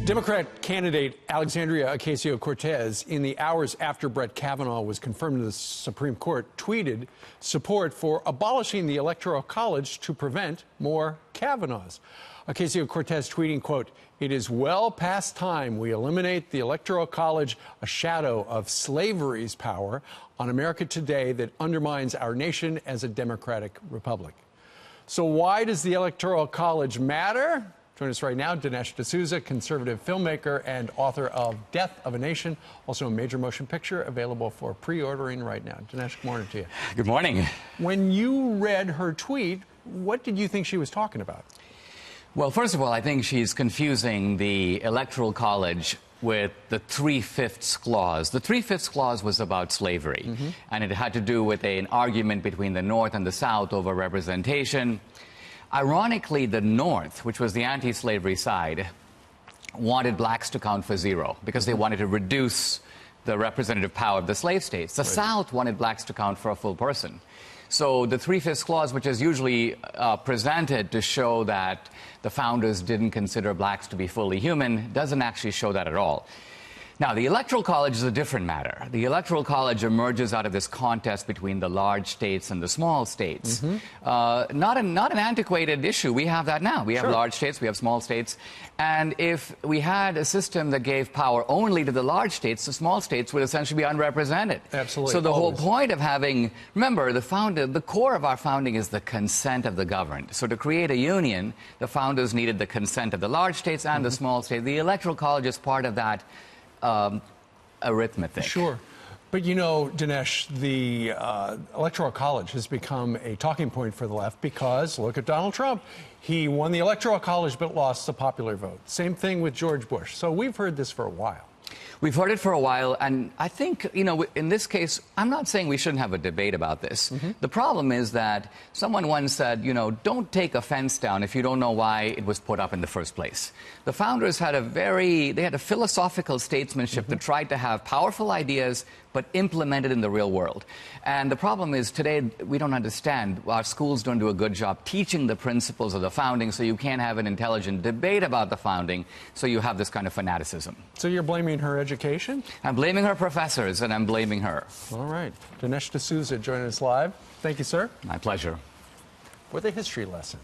Democrat candidate Alexandria Ocasio-Cortez, in the hours after Brett Kavanaugh was confirmed to the Supreme Court, tweeted support for abolishing the Electoral College to prevent more Kavanaughs. Ocasio-Cortez tweeting, quote, "It is well past time we eliminate the Electoral College, a shadow of slavery's power on America today that undermines our nation as a democratic republic." So why does the Electoral College matter? Join us right now, Dinesh D'Souza, conservative filmmaker and author of Death of a Nation, also a major motion picture available for pre-ordering right now. Dinesh, good morning to you. Good morning. When you read her tweet, what did you think she was talking about? Well, first of all, I think she's confusing the Electoral College with the 3/5 clause. The 3/5 clause was about slavery, and it had to do with an argument between the North and the South over representation. Ironically, the North, which was the anti-slavery side, wanted blacks to count for zero because they wanted to reduce the representative power of the slave states. The South wanted blacks to count for a full person. So the 3/5 clause, which is usually presented to show that the founders didn't consider blacks to be fully human, doesn't actually show that at all. Now, the Electoral College is a different matter. The Electoral College emerges out of this contest between the large states and the small states. Not an antiquated issue. We have that now. We have large states, we have small states. And if we had a system that gave power only to the large states, the small states would essentially be unrepresented. Absolutely. So the whole point of having, remember, the core of our founding is the consent of the governed. So to create a union, the founders needed the consent of the large states and the small states. The Electoral College is part of that arithmetic. Sure. But you know, Dinesh, the Electoral College has become a talking point for the left because, look at Donald Trump. He won the Electoral College but lost the popular vote. Same thing with George Bush. So we've heard this for a while. We've heard it for a while, and I think, you know, in this case, I'm not saying we shouldn't have a debate about this. The problem is that someone once said, you know, don't take a fence down if you don't know why it was put up in the first place. The founders had they had a philosophical statesmanship that tried to have powerful ideas but implemented in the real world. And the problem is today we don't understand. Our schools don't do a good job teaching the principles of the founding, so you can't have an intelligent debate about the founding, so you have this kind of fanaticism. So you're blaming her education? I'm blaming her professors, and I'm blaming her. All right. Dinesh D'Souza joining us live. Thank you, sir. My pleasure. For the history lesson.